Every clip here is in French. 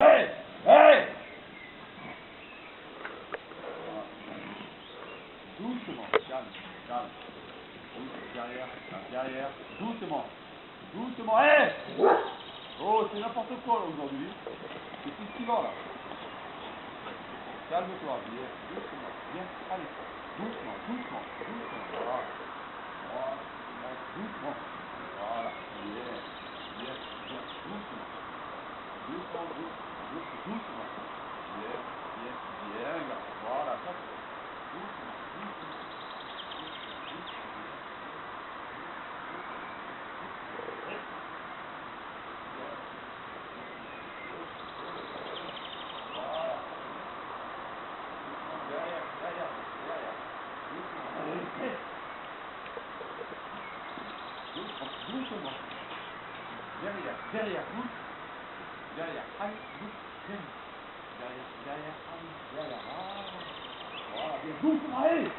Hey! Hey! Doucement, calme, calme. Derrière, derrière, doucement. Doucement, hey! Oh, c'est n'importe quoi là aujourd'hui. C'est tout ce qui va là. Calme-toi, viens, doucement, viens, allez. Doucement, doucement, doucement. Voilà. Voilà. Doucement. Voilà. Bien, bien, bien, doucement. Doucement, doucement, doucement. Bien, bien, bien, là. Voilà, ça c'est. Doucement, doucement. Derrière, derrière, derrière. Doucement. Allez, doucement, doucement. Derrière, derrière, douce. Derrière, allez, douce, derrière. Derrière, derrière, allez, derrière. Voilà, bien, doucement, allez.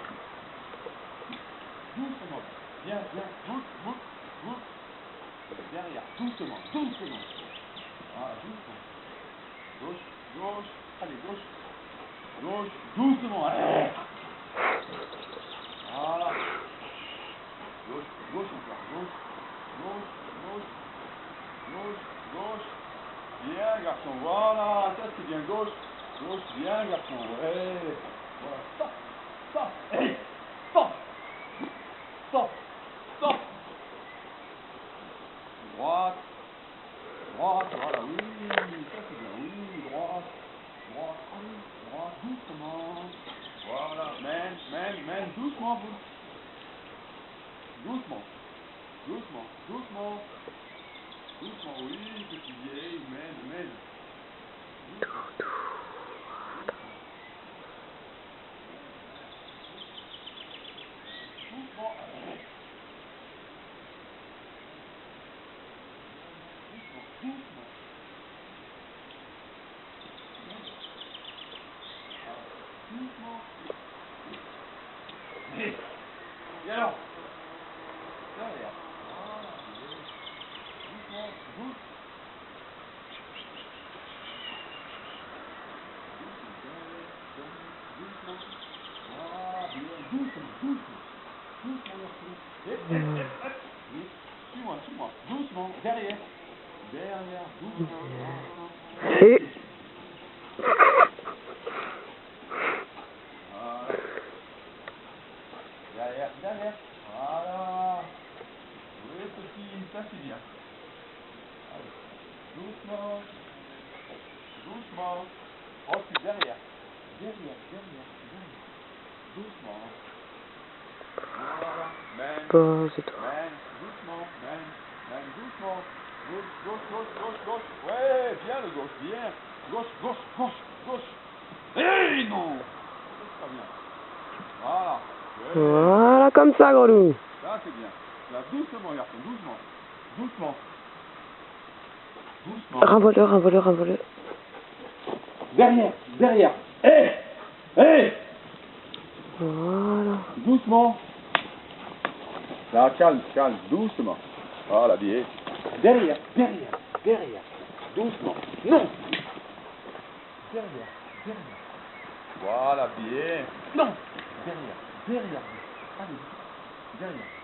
Doucement. Bien, bien, douce, douce, douce. Derrière, doucement, doucement. Voilà, doucement. Gauche, gauche, allez, gauche. Gauche, doucement, allez. Voilà. Gauche, gauche encore, gauche, gauche, gauche, gauche, gauche. Bien, garçon, voilà, ça c'est bien, gauche, gauche, bien, garçon, ouais. Voilà, stop, stop, hey, stop, stop, stop. Droite, droite, voilà, oui, ça c'est bien, oui, droite, droite, allez, droite, doucement. Voilà, main, doucement, vous. Doucement, doucement, doucement. Doucement, oui, petit vieille, main. Doucement. Doucement. Doucement. Doucement. Et alors, derrière. Voilà, doucement, doucement. Doucement. Voilà, bien, doucement. Doucement, oui. Suis-moi. Doucement, derrière. Derrière, doucement. Et Voilà. Derrière. Voilà. Oui, petit, ça c'est bien. Allez. Doucement. Ensuite, derrière. Doucement. Voilà. bon, c'est tout. Doucement. Doucement. Gauche. Ouais, bien le gauche, bien. Gauche. Hey, non. Ça c'est pas bien. Voilà. Ouais. Voilà, comme ça, gros loup. Ça c'est bien. Là, doucement, garçon, doucement. Un voleur. Derrière. Hey. Voilà. Doucement. Là, calme, doucement. Voilà, bien. Derrière. Doucement. Non. Derrière. Voilà, bien. Non. Derrière.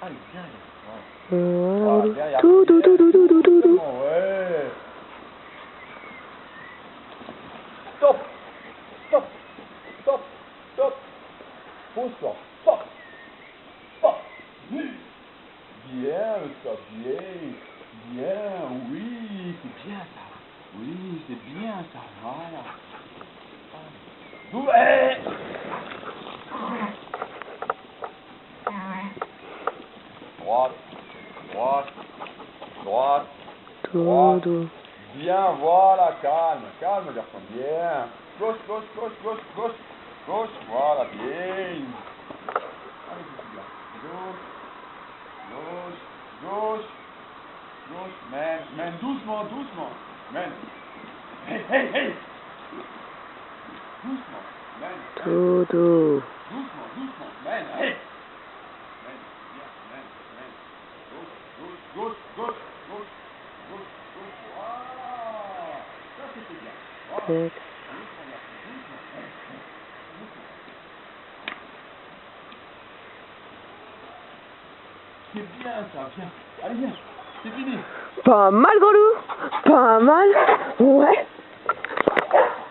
Allez, derrière. Voilà, Voilà, gros loup. derrière. Tout. Doucement, ouais. Stop. Pause-toi. Stop. Bien, le stop. Bien. Oui, c'est bien ça. Oui, c'est bien ça. Voilà. Hey. Droite. Tout. Bien, voilà, calme, garçon, bien. Gauche, voilà, bien. Allez, petit gars. Gauche, main, doucement. Main. Hey. Doucement, main. Tout. Doucement, main, hey. Main, bien, main. Gauche. Voilà. Ça, c'était bien. tête. C'est bien ça, viens. Allez, viens. C'est fini. Pas mal, gros loup. Pas mal. Ouais.